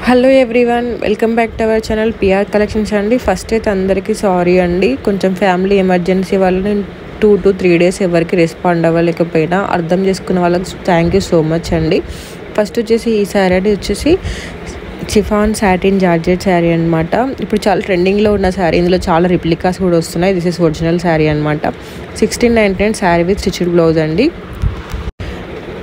Hello everyone, welcome back to our channel PR collections అండి. First అయితే అందరికీ sorry అండి, కొంచెం ఫ్యామిలీ ఎమర్జెన్సీ వల్ల నేను 2 to 3 days ఎవరికి రెస్పాండ్ అవ్వలేకపోయినా. అర్థం చేసుకున్న వాళ్ళకి థ్యాంక్ యూ సో మచ్ అండి. ఫస్ట్ వచ్చేసి ఈ శారీ అనేది వచ్చేసి చిఫాన్ సాటిన్ జార్జెట్ శారీ అనమాట. ఇప్పుడు చాలా ట్రెండింగ్లో ఉన్న శారీ. ఇందులో చాలా రిప్లికాస్ కూడా వస్తున్నాయి. దిస్ ఇస్ ఒరిజినల్ శారీ అనమాట. 1699 శారీ విత్ స్టిచ్డ్ బ్లౌజ్ అండి.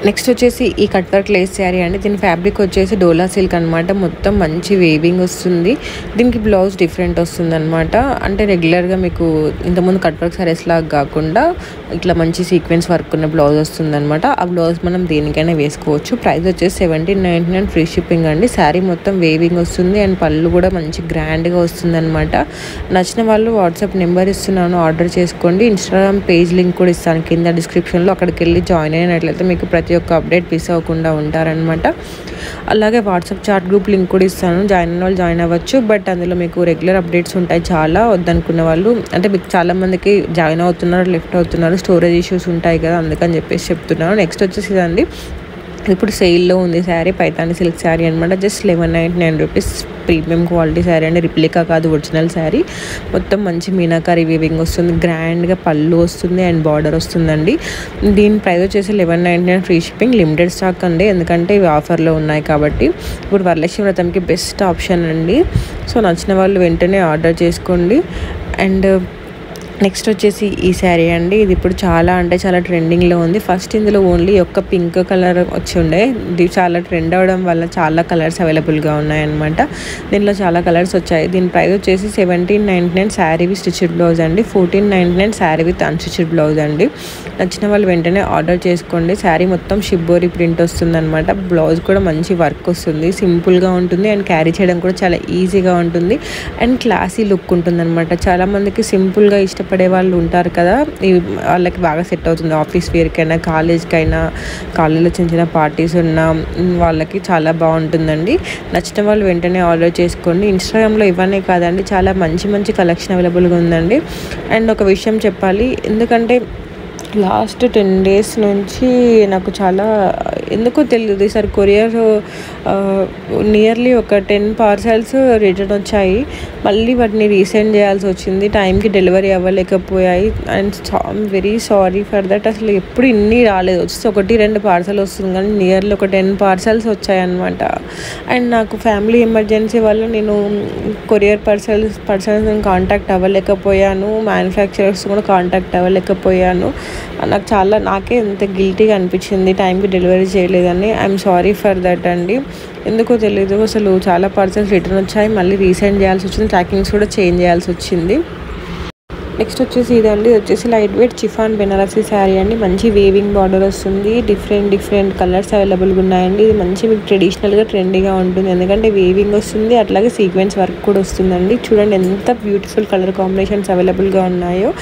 నెక్స్ట్ వచ్చేసి ఈ కట్ వర్క్ లేస్ శారీ అండి. దీని ఫ్యాబ్రిక్ వచ్చేసి డోలా సిల్క్ అనమాట. మొత్తం మంచి వేవింగ్ వస్తుంది. దీనికి బ్లౌజ్ డిఫరెంట్ వస్తుంది అనమాట. అంటే రెగ్యులర్గా మీకు ఇంతకుముందు కట్ వర్క్ శారీస్ లాగా కాకుండా ఇట్లా మంచి సీక్వెన్స్ వర్క్ ఉన్న బ్లౌజ్ వస్తుంది అనమాట. ఆ బ్లౌజ్ మనం దేనికైనా వేసుకోవచ్చు. ప్రైస్ వచ్చేసి 1799 ఫ్రీ షిప్పింగ్ అండి. శారీ మొత్తం వేవింగ్ వస్తుంది అండ్ పళ్ళు కూడా మంచి గ్రాండ్గా వస్తుంది అనమాట. నచ్చిన వాళ్ళు వాట్సాప్ నెంబర్ ఇస్తున్నాను, ఆర్డర్ చేసుకోండి. ఇన్స్టాగ్రామ్ పేజ్ లింక్ కూడా ఇస్తాను కింద డిస్క్రిప్షన్లో. అక్కడికి వెళ్ళి జాయిన్ అయినట్లయితే మీకు ప్రతి ఒక్క అప్డేట్ మిస్ అవ్వకుండా ఉంటారనమాట. అలాగే వాట్సాప్ చాట్ గ్రూప్ లింక్ కూడా ఇస్తాను, జాయిన్ అయిన వాళ్ళు జాయిన్ అవ్వచ్చు. బట్ అందులో మీకు రెగ్యులర్ అప్డేట్స్ ఉంటాయి. చాలా వద్దనుకున్న వాళ్ళు, అంటే మీకు చాలామందికి జాయిన్ అవుతున్నారు, లెఫ్ట్ అవుతున్నారు, స్టోరేజ్ ఇష్యూస్ ఉంటాయి కదా, అందుకని చెప్పేసి చెప్తున్నాను. నెక్స్ట్ వచ్చేసి ఇదండి, ఇప్పుడు సేల్లో ఉంది శారీ. పైతాని సిల్క్ శారీ అనమాట. Just 1199 rupees. Premium quality sari అండి, రిప్లికా కాదు, ఒరిజినల్ శారీ. మొత్తం మంచి మీనాకారి వీవింగ్ వస్తుంది, గ్రాండ్గా పళ్ళు వస్తుంది అండ్ బార్డర్ వస్తుందండి. దీని ప్రైస్ వచ్చేసి 1199 ఫ్రీ షిప్పింగ్. లిమిటెడ్ స్టాక్ అండి, ఎందుకంటే ఇవి ఆఫర్లో ఉన్నాయి కాబట్టి. ఇప్పుడు వరలక్ష్మి వ్రతంకి బెస్ట్ ఆప్షన్ అండి. సో నచ్చిన వాళ్ళు వెంటనే ఆర్డర్ చేసుకోండి. అండ్ నెక్స్ట్ వచ్చేసి ఈ శారీ అండి. ఇది ఇప్పుడు చాలా అంటే చాలా ట్రెండింగ్లో ఉంది. ఫస్ట్ ఇందులో ఓన్లీ ఒక్క పింక్ కలర్ వచ్చి ఉండే, ఇది చాలా ట్రెండ్ అవ్వడం వల్ల చాలా కలర్స్ అవైలబుల్గా ఉన్నాయన్నమాట. దీనిలో చాలా కలర్స్ వచ్చాయి. దీని ప్రైస్ వచ్చేసి 1799 శారీ విత్ స్టిచ్డ్ బ్లౌజ్ అండి. 1499 శారీ విత్ అన్స్టిచ్డ్ బ్లౌజ్ అండి. నచ్చిన వాళ్ళు వెంటనే ఆర్డర్ చేసుకోండి. శారీ మొత్తం షిబ్బోరి ప్రింట్ వస్తుంది అనమాట. బ్లౌజ్ కూడా మంచి వర్క్ వస్తుంది, సింపుల్గా ఉంటుంది అండ్ క్యారీ చేయడం కూడా చాలా ఈజీగా ఉంటుంది అండ్ క్లాసీ లుక్ ఉంటుంది అనమాట. చాలామందికి సింపుల్గా పడే వాళ్ళు ఉంటారు కదా, వాళ్ళకి బాగా సెట్ అవుతుంది. ఆఫీస్ వేర్కైనా, కాలేజ్కైనా, కాలేజ్లో చిన్న చిన్న పార్టీస్ ఉన్న వాళ్ళకి చాలా బాగుంటుందండి. నచ్చిన వాళ్ళు వెంటనే ఆర్డర్ చేసుకోండి. ఇన్స్టాగ్రామ్లో ఇవన్నీ కాదండి, చాలా మంచి మంచి కలెక్షన్ అవైలబుల్గా ఉందండి. అండ్ ఒక విషయం చెప్పాలి, ఎందుకంటే లాస్ట్ 10 days నుంచి నాకు చాలా ఎందుకో తెలియదు, ఈసారి కొరియర్ నియర్లీ ఒక 10 parcels రిటర్న్ వచ్చాయి. మళ్ళీ వాటిని రీసెండ్ చేయాల్సి వచ్చింది. టైంకి డెలివరీ అవ్వలేకపోయాయి. And I'm very sorry for that. అసలు ఎప్పుడు ఇన్ని రాలేదు, వచ్చేసి 1-2 parcels వస్తుంది, కానీ నియర్లీ ఒక 10 parcels వచ్చాయన్నమాట. అండ్ నాకు ఫ్యామిలీ ఎమర్జెన్సీ వల్ల నేను కొరియర్ పర్సన్స్ కాంటాక్ట్ అవ్వలేకపోయాను, మ్యానుఫ్యాక్చరర్స్ కూడా కాంటాక్ట్ అవ్వలేకపోయాను. నాకే ఎంత గిల్టీగా అనిపించింది టైంకి డెలివరీ చేయలేదని. ఐఎమ్ సారీ ఫర్ దట్ అండి. ఎందుకో తెలీదు, అసలు చాలా పార్సల్స్ రిటర్న్ వచ్చాయి, మళ్ళీ రీసెండ్ చేయాల్సి వచ్చింది, ట్రాకింగ్స్ కూడా చేంజ్ చేయాల్సి వచ్చింది. నెక్స్ట్ వచ్చేసి ఇదండి, వచ్చేసి light weight chiffon Banarasi sari అండి. మంచి వేవింగ్ బార్డర్ వస్తుంది, డిఫరెంట్ కలర్స్ అవైలబుల్గా ఉన్నాయండి. ఇది మంచి మీకు ట్రెడిషనల్గా ట్రెండీగా ఉంటుంది, ఎందుకంటే వేవింగ్ వస్తుంది, అట్లాగే సీక్వెన్స్ వర్క్ కూడా వస్తుందండి. చూడండి ఎంత బ్యూటిఫుల్ కలర్ కాంబినేషన్స్ అవైలబుల్గా ఉన్నాయో.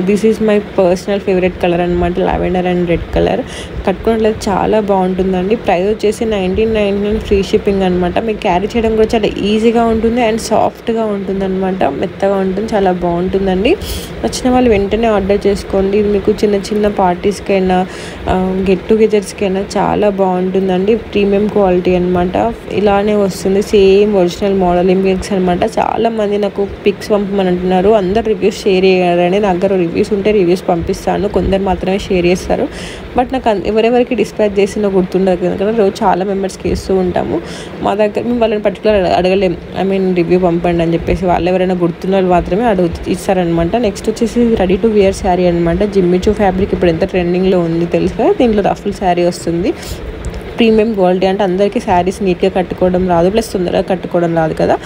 This is my personal favourite colour అనమాట, లావెండర్ అండ్ రెడ్ కలర్. కట్టుకున్నట్లయితే చాలా బాగుంటుందండి. ప్రైస్ వచ్చేసి 1999 ఫ్రీ షిప్పింగ్ అనమాట. మీకు క్యారీ చేయడం కూడా చాలా ఈజీగా ఉంటుంది అండ్ సాఫ్ట్గా ఉంటుంది అనమాట, మెత్తగా ఉంటుంది, చాలా బాగుంటుందండి. నచ్చిన వాళ్ళు వెంటనే ఆర్డర్ చేసుకోండి. ఇది మీకు చిన్న చిన్న పార్టీస్కైనా, గెట్ టుగెదర్స్కైనా చాలా బాగుంటుందండి. ప్రీమియం క్వాలిటీ అనమాట. ఇలానే వస్తుంది, సేమ్ ఒరిజినల్ మోడలింగ్ పిక్స్ అనమాట. చాలామంది నాకు పిక్స్ పంపమని అంటున్నారు, అందరు రివ్యూస్ షేర్ చేయాలని. నా దగ్గర రివ్యూస్ ఉంటే రివ్యూస్ పంపిస్తాను, కొందరు మాత్రమే షేర్ చేస్తారు. బట్ నాకు ఎవరెవరికి డిస్పాచ్ చేసినా గుర్తుండదు, ఎందుకంటే రోజు చాలా మెంబర్స్కి ఇస్తూ ఉంటాము. మా దగ్గర మేము వాళ్ళని పర్టికులర్ అడగలేము, రివ్యూ పంపండి అని చెప్పేసి. వాళ్ళు ఎవరైనా గుర్తున్న వాళ్ళు మాత్రమే ఇస్తారనమాట. నెక్స్ట్ వచ్చేసి రెడీ టు వేర్ శారీ అనమాట. జిమ్మిచూ ఫ్యాబ్రిక్ ఇప్పుడు ఎంత ట్రెండింగ్లో ఉంది తెలుసు కదా. దీంట్లో రఫుల్ శారీ వస్తుంది, ప్రీమియం క్వాలిటీ. అంటే అందరికీ శారీస్ నీట్గా కట్టుకోవడం రాదు, ప్లస్ తొందరగా కట్టుకోవడం రాదు కదా.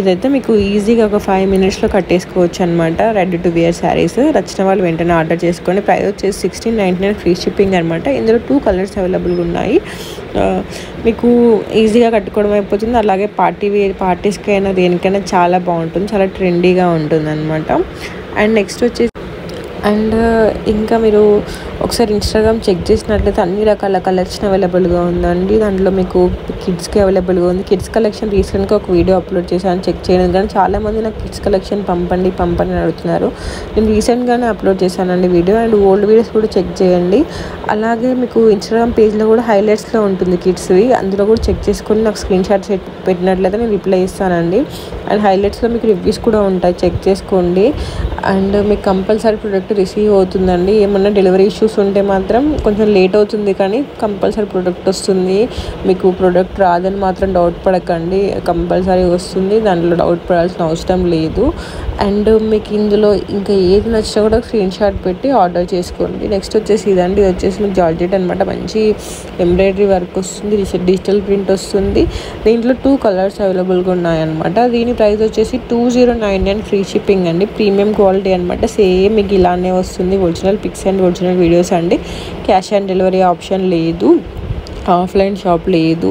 ఇదైతే మీకు ఈజీగా ఒక 5 minutesలో కట్టేసుకోవచ్చు అనమాట. Ready to wear saris. నచ్చిన వాళ్ళు వెంటనే ఆర్డర్ చేసుకోండి. ప్రైస్ వచ్చేసి 1699 ఫ్రీ షిప్పింగ్ అనమాట. ఇందులో 2 కలర్స్ అవైలబుల్గా ఉన్నాయి. మీకు ఈజీగా కట్టుకోవడం అయిపోతుంది, అలాగే పార్టీస్కి అయినా దేనికైనా చాలా బాగుంటుంది, చాలా ట్రెండీగా ఉంటుంది అనమాట. అండ్ నెక్స్ట్ వచ్చేసి ఇంకా మీరు ఒకసారి ఇన్స్టాగ్రామ్ చెక్ చేసినట్లయితే అన్ని రకాల కలెక్షన్ అవైలబుల్గా ఉందండి. దాంట్లో మీకు కిడ్స్కి అవైలబుల్గా ఉంది. కిడ్స్ కలెక్షన్ రీసెంట్గా ఒక వీడియో అప్లోడ్ చేశాను, చెక్ చేయడం. కానీ చాలామంది నాకు కిడ్స్ కలెక్షన్ పంపండి అని అడుగుతున్నారు. నేను రీసెంట్గానే అప్లోడ్ చేశానండి వీడియో. అండ్ ఓల్డ్ వీడియోస్ కూడా చెక్ చేయండి. అలాగే మీకు ఇన్స్టాగ్రామ్ పేజ్లో కూడా హైలైట్స్లో ఉంటుంది కిడ్స్వి, అందులో కూడా చెక్ చేసుకొని నాకు స్క్రీన్ షాట్స్ పెట్టినట్లయితే నేను రిప్లై ఇస్తానండి. అండ్ హైలైట్స్లో మీకు రివ్యూస్ కూడా ఉంటాయి, చెక్ చేసుకోండి. అండ్ మీకు కంపల్సరీ ప్రోడక్ట్ రిసీవ్ అవుతుందండి. ఏమన్నా డెలివరీ ఇష్యూస్ ఉంటే మాత్రం కొంచెం లేట్ అవుతుంది, కానీ కంపల్సరీ ప్రోడక్ట్ వస్తుంది. మీకు ప్రోడక్ట్ రాదని మాత్రం డౌట్ పడకండి, కంపల్సరీ వస్తుంది, దాంట్లో డౌట్ పడాల్సిన అవసరం లేదు. అండ్ మీకు ఇందులో ఇంకా ఏది నచ్చినా కూడా స్క్రీన్ షాట్ పెట్టి ఆర్డర్ చేసుకోండి. నెక్స్ట్ వచ్చేసి ఇదండి, ఇది వచ్చేసి మీకు జార్జెట్ అనమాట. మంచి ఎంబ్రాయిడరీ వర్క్ వస్తుంది, డిజిటల్ ప్రింట్ వస్తుంది. దీంట్లో 2 కలర్స్ అవైలబుల్గా ఉన్నాయన్నమాట. దీని ప్రైస్ వచ్చేసి 2099 ఫ్రీ షిప్పింగ్ అండి. ప్రీమియం క్వాలిటీ అనమాట. సేమ్ మీకు ఇలానే వస్తుంది. Original pics and original videos అండి. క్యాష్ ఆన్ డెలివరీ ఆప్షన్ లేదు, ఆఫ్లైన్ షాప్ లేదు,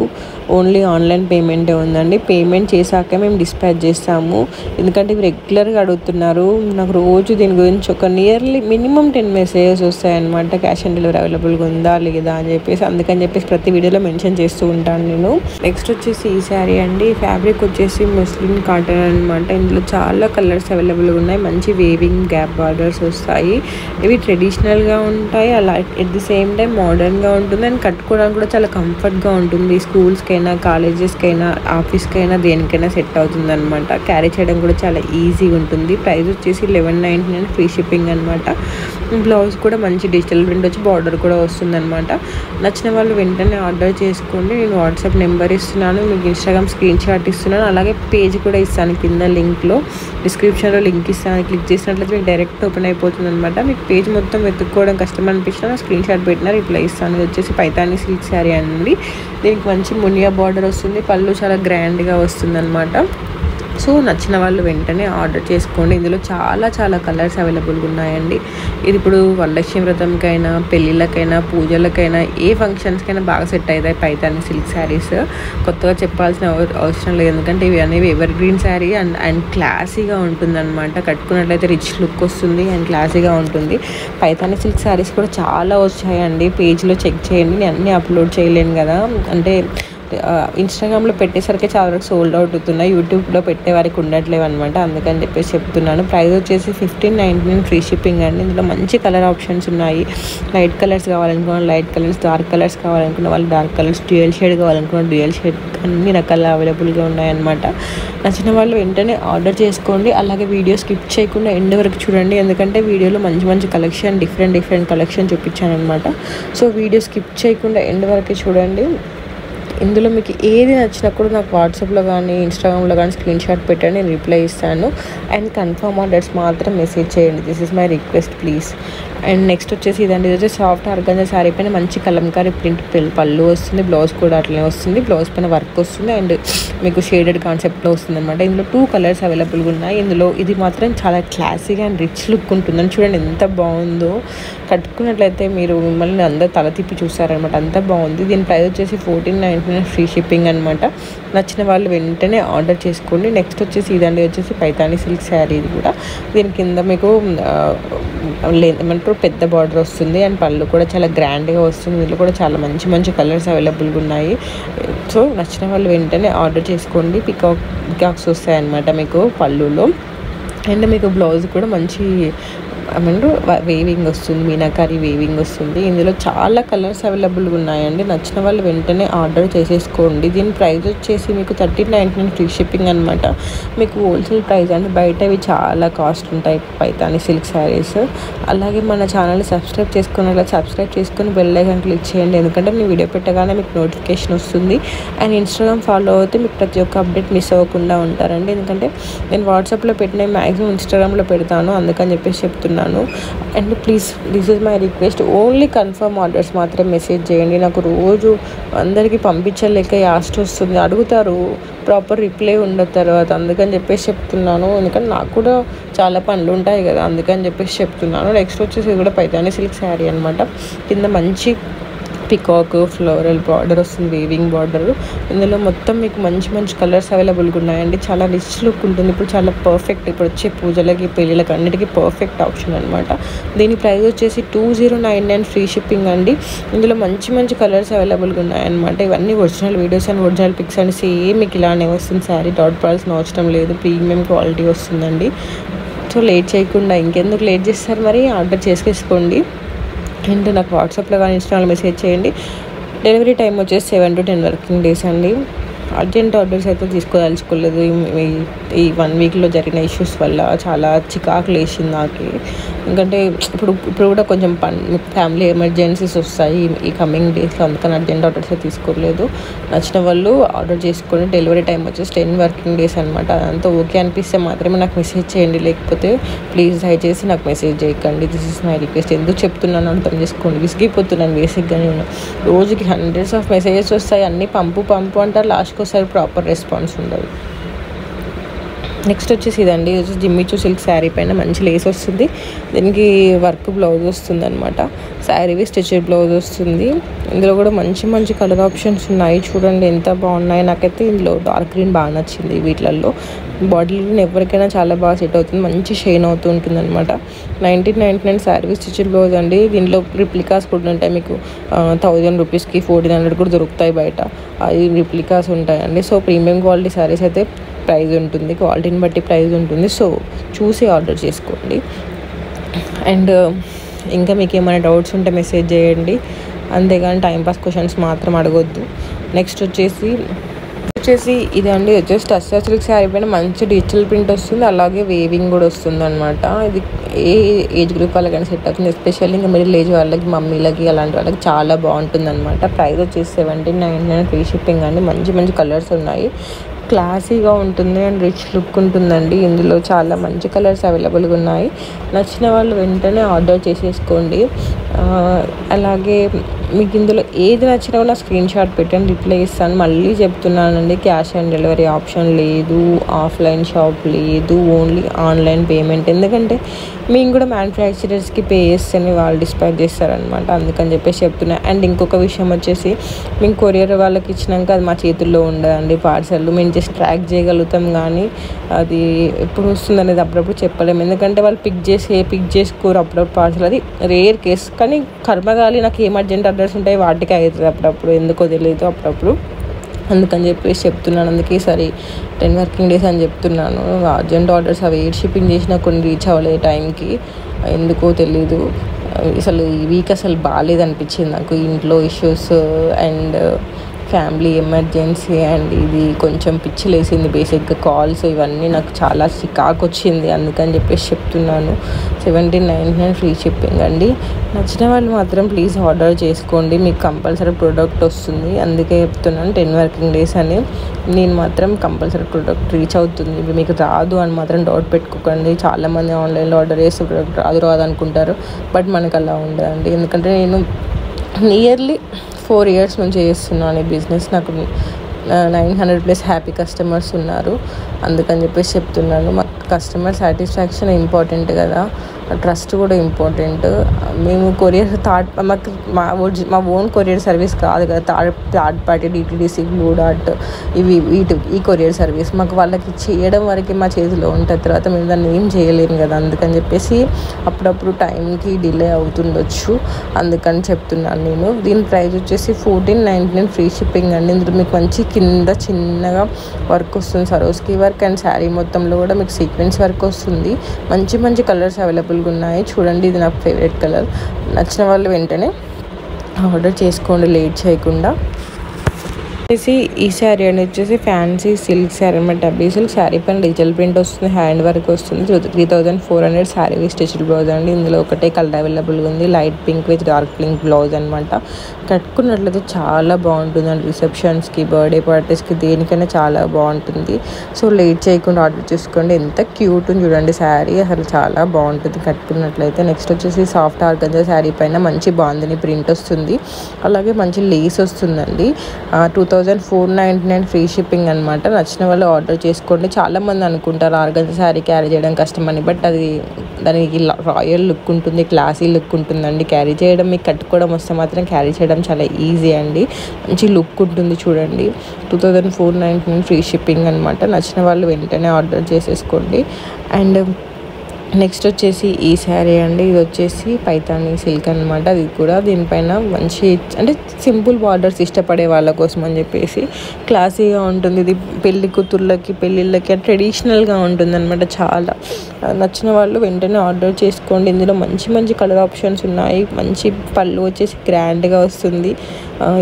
ఓన్లీ ఆన్లైన్ పేమెంటే ఉందండి. పేమెంట్ చేశాక మేము డిస్పాచ్ చేస్తాము. ఎందుకంటే ఇవి రెగ్యులర్గా అడుగుతున్నారు. నాకు రోజు దీని గురించి ఒక నియర్లీ మినిమం 10 మెసేజెస్ వస్తాయన్నమాట, క్యాష్ ఆన్ డెలివరీ అవైలబుల్గా ఉందా లేదా అని చెప్పేసి. అందుకని చెప్పేసి ప్రతి వీడియోలో మెన్షన్ చేస్తూ ఉంటాను నేను. నెక్స్ట్ వచ్చేసి ఈ శారీ అండి. ఫ్యాబ్రిక్ వచ్చేసి ముస్లిం కాటన్ అనమాట. ఇందులో చాలా కలర్స్ అవైలబుల్గా ఉన్నాయి. మంచి వేవింగ్ గ్యాప్ బార్డర్స్ వస్తాయి. ఇవి ట్రెడిషనల్గా ఉంటాయి, అలా ఎట్ ది సేమ్ టైం మోడర్న్గా ఉంటుంది. అండ్ కట్టుకోవడానికి కూడా చాలా కంఫర్ట్గా ఉంటుంది. స్కూల్స్కి అయినా, కాలేజెస్కి అయినా, ఆఫీస్కి అయినా, దేనికైనా సెట్ అవుతుంది అనమాట. క్యారీ చేయడం కూడా చాలా ఈజీగా ఉంటుంది. ప్రైస్ వచ్చేసి 1199 ఫ్రీ షిప్పింగ్ అనమాట. బ్లౌజ్ కూడా మంచి డిజిటల్ ప్రింట్ వచ్చి బార్డర్ కూడా వస్తుంది అనమాట. నచ్చిన వాళ్ళు వెంటనే ఆర్డర్ చేసుకోండి. నేను వాట్సాప్ నెంబర్ ఇస్తున్నాను, మీకు ఇన్స్టాగ్రామ్ స్క్రీన్ షాట్ ఇస్తున్నాను, అలాగే పేజ్ కూడా ఇస్తాను కింద లింక్లో, డిస్క్రిప్షన్లో లింక్ ఇస్తాను. క్లిక్ చేసినట్లయితే మీకు డైరెక్ట్ ఓపెన్ అయిపోతుంది అనమాట. మీకు పేజ్ మొత్తం వెతుక్కోవడం కష్టం అనిపించినా స్క్రీన్ షాట్ పెట్టినా రిప్లై ఇస్తాను. ఇది వచ్చేసి పైతాని సిల్క్ శారీ అండి. దీనికి మంచి మునియా బార్డర్ వస్తుంది, పళ్ళు చాలా గ్రాండ్గా వస్తుంది అనమాట. సో నచ్చిన వాళ్ళు వెంటనే ఆర్డర్ చేసుకోండి. ఇందులో చాలా చాలా కలర్స్ అవైలబుల్గా ఉన్నాయండి. ఇది ఇప్పుడు వరలక్ష్మి వ్రతంకైనా, పెళ్ళిళ్ళకైనా, పూజలకైనా, ఏ ఫంక్షన్స్కైనా బాగా సెట్ అవుతాయి పైతాని సిల్క్ శారీస్. కొత్తగా చెప్పాల్సిన అవసరం లేదు, ఎందుకంటే ఇవి అనేవి ఎవర్ గ్రీన్ శారీ అండ్ క్లాసీగా ఉంటుంది అనమాట. కట్టుకున్నట్లయితే రిచ్ లుక్ వస్తుంది అండ్ క్లాసీగా ఉంటుంది. పైతాని సిల్క్ శారీస్ కూడా చాలా వచ్చాయండి, పేజ్లో చెక్ చేయండి. నేను అన్నీ అప్లోడ్ చేయలేను కదా, అంటే ఇన్స్టాగ్రామ్లో పెట్టేసరికి చాలా వరకు సోల్డ్ అవుట్ అవుతున్నాయి, యూట్యూబ్లో పెట్టే వారికి ఉండట్లేవు అనమాట. అందుకని చెప్పేసి చెప్తున్నాను. ప్రైస్ వచ్చేసి 1599 ఫ్రీ షిప్పింగ్ అండి. ఇందులో మంచి కలర్ ఆప్షన్స్ ఉన్నాయి. లైట్ కలర్స్ కావాలనుకున్న లైట్ కలర్స్, డార్క్ కలర్స్ కావాలనుకున్న వాళ్ళు డార్క్ కలర్స్, డ్యూయల్ షేడ్ కావాలనుకున్న డ్యూయల్ షేడ్, అన్ని రకాల అవైలబుల్గా ఉన్నాయన్నమాట. నచ్చిన వాళ్ళు వెంటనే ఆర్డర్ చేసుకోండి. అలాగే వీడియో స్కిప్ చేయకుండా ఎండ్ వరకు చూడండి, ఎందుకంటే వీడియోలో మంచి మంచి కలెక్షన్, డిఫరెంట్ కలెక్షన్ చూపించాను అనమాట. సో వీడియో స్కిప్ చేయకుండా ఎండ్ వరకు చూడండి. ఇందులో మీకు ఏది నచ్చినా కూడా నాకు వాట్సాప్లో కానీ, ఇన్స్టాగ్రామ్లో కానీ స్క్రీన్ షాట్ పెట్టండి, నేను రిప్లై ఇస్తాను. అండ్ కన్ఫర్మ్ ఆర్డర్స్ మాత్రం మెసేజ్ చేయండి, this is my request please. And next వచ్చేసి ఇదండి, ఇది వచ్చి సాఫ్ట్ ఆర్గాంజా శారీ పైన మంచి కలంకారీ ప్రింట్ పళ్ళు వస్తుంది, బ్లౌజ్ కూడా అట్లనే వస్తుంది, బ్లౌజ్ పైన వర్క్ వస్తుంది అండ్ మీకు షేడెడ్ కాన్సెప్ట్లో వస్తుంది అనమాట. ఇందులో 2 కలర్స్ అవైలబుల్గా ఉన్నాయి. ఇందులో ఇది మాత్రం చాలా క్లాసీగా అండ్ రిచ్ లుక్ ఉంటుందని చూడండి, ఎంత బాగుందో. కట్టుకున్నట్లయితే మీరు మిమ్మల్ని అందరూ తల తిప్పి చూస్తారనమాట, అంత బాగుంది. దీని ప్రైస్ వచ్చేసి 1499 ఫ్రీ షిప్పింగ్ అనమాట. నచ్చిన వాళ్ళు వెంటనే ఆర్డర్ చేసుకోండి. నెక్స్ట్ వచ్చేసి ఇదండి, వచ్చేసి పైతాని సిల్క్ శారీ. ఇది కూడా దీని కింద మీకు ఏమంటారు పెద్ద బార్డర్ వస్తుంది అండ్ పళ్ళు కూడా చాలా గ్రాండ్గా వస్తుంది. ఇందులో కూడా చాలా మంచి కలర్స్ అవైలబుల్గా ఉన్నాయి. సో నచ్చిన వాళ్ళు వెంటనే ఆర్డర్ చేసుకోండి. పికాక్స్ వస్తాయి అన్నమాట మీకు పళ్ళులో. అండ్ మీకు బ్లౌజ్ కూడా మంచి వేవింగ్ వస్తుంది, మీనాకారి వేవింగ్ వస్తుంది. ఇందులో చాలా కలర్స్ అవైలబుల్గా ఉన్నాయండి. నచ్చిన వాళ్ళు వెంటనే ఆర్డర్ చేసేసుకోండి. దీని ప్రైస్ వచ్చేసి మీకు 1399 ఫ్రీ షిప్పింగ్ అనమాట. మీకు హోల్సేల్ ప్రైస్ అంటే బయట ఇవి చాలా కాస్ట్ ఉంటాయి పైతాని సిల్క్ శారీస్. అలాగే మన ఛానల్ని సబ్స్క్రైబ్ చేసుకొని బెల్ ఐకాన్ క్లిక్ చేయండి, ఎందుకంటే నేను వీడియో పెట్టగానే మీకు నోటిఫికేషన్ వస్తుంది. అండ్ ఇన్స్టాగ్రామ్ ఫాలో అయితే మీకు ప్రతి ఒక్క అప్డేట్ మిస్ అవ్వకుండా ఉంటారండి, ఎందుకంటే నేను వాట్సాప్లో పెట్టిన మ్యాక్సిమం ఇన్స్టాగ్రామ్లో పెడతాను, అందుకని చెప్పేసి చెప్తున్నాను. And please this is my request, only confirm orders మాత్రం మెసేజ్ చేయండి. నాకు రోజు అందరికీ పంపించలేక యాస్ట్ వస్తుంది, అడుగుతారు ప్రాపర్ రిప్లై ఉండదు తర్వాత, అందుకని చెప్పేసి చెప్తున్నాను. ఎందుకంటే నాకు కూడా చాలా పనులు ఉంటాయి కదా, అందుకని చెప్పేసి చెప్తున్నాను. నెక్స్ట్ వచ్చేసి ఇది కూడా పైతాని సిల్క్ శారీ అనమాట. కింద మంచి పికాక్ ఫ్లోరల్ బార్డర్ వస్తుంది, వీవింగ్ బార్డర్. ఇందులో మొత్తం మీకు మంచి మంచి కలర్స్ అవైలబుల్గా ఉన్నాయండి. చాలా రిచ్ లుక్ ఉంటుంది. ఇప్పుడు చాలా పర్ఫెక్ట్, ఇప్పుడు వచ్చే పూజలకి పెళ్ళిళ్ళకి అన్నిటికీ పర్ఫెక్ట్ ఆప్షన్ అనమాట. దీని ప్రైస్ వచ్చేసి 2099 ఫ్రీ షిప్పింగ్ అండి. ఇందులో మంచి మంచి కలర్స్ అవైలబుల్గా ఉన్నాయన్నమాట. ఇవన్నీ original videos and original pics అండి. సేమ్ మీకు ఇలానే వస్తుంది శారీ, డాట్ పడాల్సిన అవసరం లేదు. ప్రీమియం క్వాలిటీ వస్తుందండి. సో లేట్ చేయకుండా ఇంకెందుకు లేట్ చేస్తారు, మరి ఆర్డర్ చేసేసుకోండి. అండ్ నాకు వాట్సాప్లో కానీ ఇన్స్టాగ్రామ్లో మెసేజ్ చేయండి. డెలివరీ టైం వచ్చేసి 7 to 10 వర్కింగ్ డేస్ అండి. అర్జెంట్ ఆర్డర్స్ అయితే తీసుకోదలుచుకోలేదు. ఈ 1 వీక్లో జరిగిన ఇష్యూస్ వల్ల చాలా చికాకు లేచింది నాకు. ఎందుకంటే ఇప్పుడు కూడా కొంచెం ఫ్యామిలీ ఎమర్జెన్సీస్ వస్తాయి ఈ కమింగ్ డేస్లో, అందుకని అర్జెంట్ ఆర్డర్స్ అయితే తీసుకోలేదు. నచ్చిన వాళ్ళు ఆర్డర్ చేసుకొని డెలివరీ టైం వచ్చేసి 10 వర్కింగ్ డేస్ అనమాట. అదంతా ఓకే అనిపిస్తే మాత్రమే నాకు మెసేజ్ చేయండి, లేకపోతే ప్లీజ్ దయచేసి నాకు మెసేజ్ చేయకండి. This is my request. ఎందుకు చెప్తున్నాను అర్థం చేసుకోండి. విసిగిపోతున్నాను బేసిక్గా. నేను రోజుకి హండ్రెడ్స్ ఆఫ్ మెసేజెస్ వస్తాయి, అన్నీ పంపు అంటారు, లాస్ట్కి ఒకసారి ప్రాపర్ రెస్పాన్స్ ఉండదు. నెక్స్ట్ వచ్చేసి ఇదండి, ఇది వచ్చేసి జిమ్మిచూ సిల్క్ శారీ పైన మంచి లేస్ వస్తుంది. దీనికి వర్క్ బ్లౌజ్ వస్తుంది అనమాట. శారీవి స్టిచ్డ్ బ్లౌజ్ వస్తుంది. ఇందులో కూడా మంచి మంచి కలర్ ఆప్షన్స్ ఉన్నాయి. చూడండి ఎంత బాగున్నాయి. నాకైతే ఇందులో డార్క్ గ్రీన్ బాగా నచ్చింది. వీటిలలో బాడీ గ్రీన్ ఎవరికైనా చాలా బాగా సెట్ అవుతుంది, మంచి షైన్ అవుతూ ఉంటుంది అనమాట. 1999 శారీ స్టిచ్డ్ బ్లౌజ్ అండి. దీనిలో రిప్లికాస్ కూడా ఉంటాయి. మీకు 1000 రూపీస్కి 1400 కూడా దొరుకుతాయి బయట. అవి రిప్లికాస్ ఉంటాయండి. సో ప్రీమియం క్వాలిటీ శారీస్ అయితే ప్రైస్ ఉంటుంది, క్వాలిటీని బట్టి ప్రైస్ ఉంటుంది. సో చూసి ఆర్డర్ చేసుకోండి. అండ్ ఇంకా మీకు ఏమైనా డౌట్స్ ఉంటే మెసేజ్ చేయండి, అంతేగాని టైంపాస్ క్వశ్చన్స్ మాత్రం అడగొద్దు. నెక్స్ట్ వచ్చేసి ఇదండి, వచ్చేసి టస్సర్ సిల్క్ శారీ పైన మంచి డిజిటల్ ప్రింట్ వస్తుంది, అలాగే వేవింగ్ కూడా వస్తుంది అనమాట. ఇది ఏ ఏజ్ గ్రూప్ వాళ్ళకైనా సెట్ అవుతుంది, ఎస్పెషల్లీ ఇంకా మిడిల్ ఏజ్ వాళ్ళకి, మమ్మీలకి, అలాంటి వాళ్ళకి చాలా బాగుంటుంది అనమాట. ప్రైస్ వచ్చేసి 1799 ఫ్రీ షిప్పింగ్ అండి. మంచి మంచి కలర్స్ ఉన్నాయి, క్లాసీగా ఉంటుంది అండ్ రిచ్ లుక్ ఉంటుందండి. ఇందులో చాలా మంచి కలర్స్ అవైలబుల్గా ఉన్నాయి. నచ్చిన వాళ్ళు వెంటనే ఆర్డర్ చేసేసుకోండి. అలాగే మీకు ఇందులో ఏది నచ్చినా కూడా స్క్రీన్ షాట్ పెట్టండి, రిప్లై ఇస్తాను. మళ్ళీ చెప్తున్నానండి, క్యాష్ ఆన్ డెలివరీ ఆప్షన్ లేదు, ఆఫ్లైన్ షాప్ లేదు, ఓన్లీ ఆన్లైన్ పేమెంట్. ఎందుకంటే మేము కూడా మ్యానుఫ్యాక్చరర్స్కి పే చేస్తేనే వాళ్ళు డిస్పాచ్ చేస్తారనమాట, అందుకని చెప్పేసి చెప్తున్నా. అండ్ ఇంకొక విషయం వచ్చేసి, మేము కొరియర్ వాళ్ళకి ఇచ్చినాక అది మా చేతుల్లో ఉండదండి. పార్సల్ మేము జస్ట్ ట్రాక్ చేయగలుగుతాం, కానీ అది ఎప్పుడు వస్తుంది అనేది అప్పుడప్పుడు చెప్పలేము. ఎందుకంటే వాళ్ళు పిక్ చేసుకోరు అప్పుడప్పుడు పార్సల్. అది రేర్ కేస్, కానీ కర్మగాలి నాకు ఏం అర్జెంట్ ఆర్డర్స్ ఉంటాయి వాటికి అవుతుంది అప్పుడప్పుడు, ఎందుకో తెలియదు అప్పుడప్పుడు. అందుకని చెప్పేసి చెప్తున్నాను. అందుకే ఈసారి 10 వర్కింగ్ డేస్ అని చెప్తున్నాను. అర్జెంట్ ఆర్డర్స్ అవి షిప్పింగ్ చేసినా కొన్ని రీచ్ అవ్వలేదు టైంకి, ఎందుకో తెలీదు. అసలు ఈ వీక్ అసలు బాగాలేదనిపించింది నాకు. ఇంట్లో issues and family emergency and ఇది కొంచెం పిచ్చిలేసింది. బేసిక్గా కాల్స్ ఇవన్నీ నాకు చాలా చికాకు వచ్చింది, అందుకని చెప్పేసి చెప్తున్నాను. 1799 ఫ్రీ షిప్పింగ్ అండి. నచ్చిన వాళ్ళు మాత్రం ప్లీజ్ ఆర్డర్ చేసుకోండి, మీకు కంపల్సరీ ప్రోడక్ట్ వస్తుంది. అందుకే చెప్తున్నాను 10 వర్కింగ్ డేస్ అని. నేను మాత్రం కంపల్సరీ ప్రోడక్ట్ రీచ్ అవుతుంది. మీకు రాదు అని మాత్రం డౌట్ పెట్టుకోకండి. చాలామంది ఆన్లైన్లో ఆర్డర్ చేస్తే ప్రోడక్ట్ రాదు అనుకుంటారు, బట్ మనకు అలా ఉండదండి. ఎందుకంటే నేను నియర్లీ 4 years నుంచి చేస్తున్నాను ఈ బిజినెస్. నాకు 900+ హ్యాపీ కస్టమర్స్ ఉన్నారు, అందుకని చెప్పేసి చెప్తున్నాను. మాకు కస్టమర్ సాటిస్ఫాక్షన్ ఇంపార్టెంట్ కదా, ట్రస్ట్ కూడా ఇంపార్టెంట్. మేము కొరియర్ మాకు మా ఓన్ కొరియర్ సర్వీస్ కాదు కదా, third party DTDC, blue dot ఈ కొరియర్ సర్వీస్ మాకు వాళ్ళకి చేయడం వరకు మా చేతిలో ఉంటుంది, తర్వాత మేము దాన్ని ఏం చేయలేము కదా. అందుకని చెప్పేసి అప్పుడప్పుడు టైంకి డిలే అవుతుండొచ్చు, అందుకని చెప్తున్నాను నేను. దీని ప్రైస్ వచ్చేసి 1499 ఫ్రీ షిప్పింగ్ అండి. ఇందులో మీకు మంచి కింద చిన్నగా వర్క్ వస్తుంది, సరోస్కి వర్క్, అండ్ శారీ మొత్తంలో కూడా మీకు సీక్వెన్స్ వర్క్ వస్తుంది. మంచి మంచి కలర్స్ అవైలబుల్గా ఉన్నాయి. చూడండి, ఇది నా ఫేవరెట్ కలర్. నచ్చిన వాళ్ళు వెంటనే ఆర్డర్ చేసుకోండి లేట్ చేయకుండా. వచ్చేసి ఈ శారీ అని వచ్చేసి ఫ్యాన్సీ సిల్క్ శారీ అనమాట. డబ్బీ సిల్క్ శారీ పైన డిజిటల్ ప్రింట్ వస్తుంది, హ్యాండ్ వర్క్ వస్తుంది. 3400 శారీ స్టిచ్డ్ బ్లౌజ్ అండి. ఇందులో ఒకటే కలర్ అవైలబుల్గా ఉంది, light pink with dark pink blouse అనమాట. కట్టుకున్నట్లయితే చాలా బాగుంటుందండి, రిసెప్షన్స్కి, బర్త్డే పార్టీస్కి, దేనికైనా చాలా బాగుంటుంది. సో లేట్ చేయకుండా ఆర్డర్ చేసుకోండి. ఎంత క్యూట్ ఉంది చూడండి శారీ, అసలు చాలా బాగుంటుంది కట్టుకున్నట్లయితే. నెక్స్ట్ వచ్చేసి సాఫ్ట్ ఆర్గంజా శారీ పైన మంచి బాందిని ప్రింట్ వస్తుంది, అలాగే మంచి లేస్ వస్తుందండి. 2000 2499 ఫ్రీ షిప్పింగ్ అనమాట. నచ్చిన వాళ్ళు ఆర్డర్ చేసుకోండి. చాలామంది అనుకుంటారు ఆర్గంజా శారీ క్యారీ చేయడం కష్టమని, బట్ అది దానికి రాయల్ లుక్ ఉంటుంది, క్లాసీ లుక్ ఉంటుందండి. క్యారీ చేయడం మీకు కట్టుకోవడం వస్తే మాత్రం క్యారీ చేయడం చాలా ఈజీ అండి. మంచి లుక్ ఉంటుంది చూడండి. 2499 ఫ్రీ షిప్పింగ్ అనమాట. నచ్చిన వాళ్ళు వెంటనే ఆర్డర్ చేసేసుకోండి. అండ్ నెక్స్ట్ వచ్చేసి ఈ శారీ అండి. ఇది వచ్చేసి పైతానీ సిల్క్ అనమాట. అది కూడా దీనిపైన మంచి అంటే సింపుల్ బార్డర్స్ ఇష్టపడే వాళ్ళ కోసం అని చెప్పేసి క్లాసీగా ఉంటుంది. ఇది పెళ్లి కూతుర్లకి పెళ్ళిళ్ళకి ట్రెడిషనల్గా ఉంటుంది అనమాట. చాలా నచ్చిన వాళ్ళు వెంటనే ఆర్డర్ చేసుకోండి. ఇందులో మంచి మంచి కలర్ ఆప్షన్స్ ఉన్నాయి. మంచి పళ్ళు వచ్చేసి గ్రాండ్గా వస్తుంది.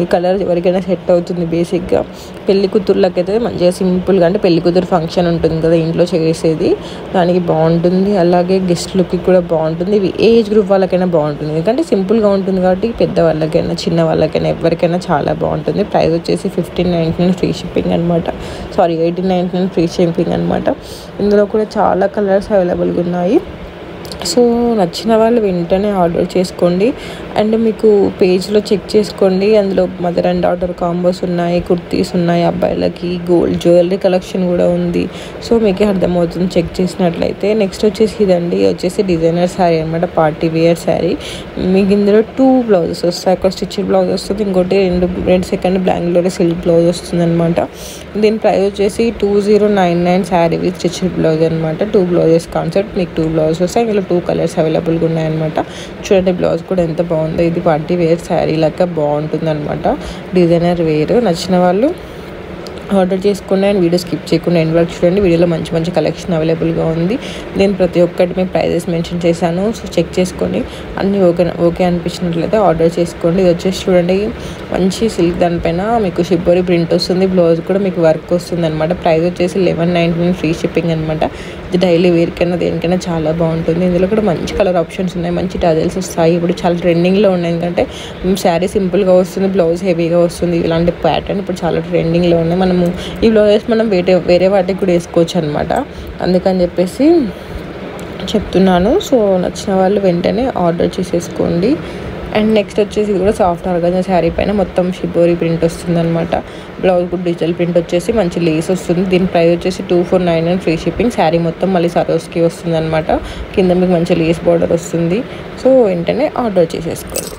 ఈ కలర్ ఎవరికైనా సెట్ అవుతుంది. బేసిక్గా పెళ్లి కూతుర్లకి అయితే మంచిగా సింపుల్గా, అంటే పెళ్లి కూతురు ఫంక్షన్ ఉంటుంది కదా ఇంట్లో చేసేది, దానికి బాగుంటుంది. అలాగే గెస్ట్లకి కూడా బాగుంటుంది. ఇవి ఏజ్ గ్రూప్ వాళ్ళకైనా బాగుంటుంది, ఎందుకంటే సింపుల్గా ఉంటుంది కాబట్టి పెద్దవాళ్ళకైనా చిన్న వాళ్ళకైనా ఎవరికైనా చాలా బాగుంటుంది. ప్రైస్ వచ్చేసి 1599 ఫ్రీ షిప్పింగ్ అనమాట. 1899 ఫ్రీ షిప్పింగ్ అనమాట. ఇందులో కూడా చాలా కలర్స్ అవైలబుల్గా ఉన్నాయి. సో నచ్చిన వాళ్ళు వెంటనే ఆర్డర్ చేసుకోండి. అండ్ మీకు పేజ్లో చెక్ చేసుకోండి, అందులో మదర్ అండ్ డాటర్ కాంబోస్ ఉన్నాయి, కుర్తీస్ ఉన్నాయి, అబ్బాయిలకి గోల్డ్ జ్యువెలరీ కలెక్షన్ కూడా ఉంది. సో మీకే అర్థమవుతుంది చెక్ చేసినట్లయితే. నెక్స్ట్ వచ్చేసి ఇదండి, వచ్చేసి డిజైనర్ శారీ అనమాట, పార్టీ వేర్ శారీ. మీకు ఇందులో 2 బ్లౌజెస్ వస్తాయి. ఒక స్టిచ్డ్ బ్లౌజ్ వస్తుంది, ఇంకోటి రెండు సెకండ్ బ్లాంక్లోనే సిల్క్ బ్లౌజ్ వస్తుంది అనమాట. దీని ప్రైస్ వచ్చేసి 2099 శారీ విత్ స్టిచ్డ్ బ్లౌజ్ అనమాట. 2 బ్లౌజెస్ కాన్సెప్ట్, మీకు 2 బ్లౌజెస్ వస్తాయి. ఇందులో 2 కలర్స్ అవైలబుల్గా ఉన్నాయన్నమాట. చూడండి బ్లౌజ్ కూడా ఎంత బాగుందో. ఇది పార్టీ వేర్ శారీ లాగా బాగుంటుంది అనమాట, డిజైనర్ వేర్. నచ్చిన వాళ్ళు ఆర్డర్ చేసుకోండి. అండ్ వీడియో స్కిప్ చేయకుండా ఎండ్ వరకు చూడండి. వీడియోలో మంచి మంచి కలెక్షన్ అవైలబుల్గా ఉంది. నేను ప్రతి ఒక్కటి మీ ప్రైజెస్ మెన్షన్ చేశాను, సో చెక్ చేసుకొని అన్నీ ఓకే అనిపించినట్లయితే ఆర్డర్ చేసుకోండి. ఇది వచ్చేసి చూడండి మంచి సిల్క్, దానిపైన మీకు షిబ్బోరి ప్రింట్ వస్తుంది. బ్లౌజ్ కూడా మీకు వర్క్ వస్తుంది అనమాట. ప్రైస్ వచ్చేసి 1199 ఫ్రీ షిప్పింగ్ అనమాట. ఇది డైలీ వేర్కైనా దేనికైనా చాలా బాగుంటుంది. ఇందులో కూడా మంచి కలర్ ఆప్షన్స్ ఉన్నాయి, మంచి టజల్స్ వస్తాయి. ఇప్పుడు చాలా ట్రెండింగ్లో ఉన్నాయి, ఎందుకంటే శారీ సింపుల్గా వస్తుంది, బ్లౌజ్ హెవీగా వస్తుంది. ఇలాంటి ప్యాటర్న్ ఇప్పుడు చాలా ట్రెండింగ్లో ఉన్నాయి. మనము ఈ బ్లౌజెస్ మనం వేరే వాటికి కూడా వేసుకోవచ్చు అనమాట, అందుకని చెప్పేసి చెప్తున్నాను. సో నచ్చిన వాళ్ళు వెంటనే ఆర్డర్ చేసేసుకోండి. అండ్ నెక్స్ట్ వచ్చేసి ఇది కూడా సాఫ్ట్ ఆర్గంజా శారీ పైన మొత్తం షిబోరి ప్రింట్ వస్తుంది అనమాట. బ్లౌజ్ కూడా డిజిటల్ ప్రింట్ వచ్చేసి మంచి లేస్ వస్తుంది. దీని ప్రైస్ వచ్చేసి 2499 ఫ్రీ షిప్పింగ్. శారీ మొత్తం మళ్ళీ సరోస్కి వస్తుంది అనమాట. కింద మీకు మంచి లేస్ బార్డర్ వస్తుంది. సో వెంటనే ఆర్డర్ చేసేసుకోండి.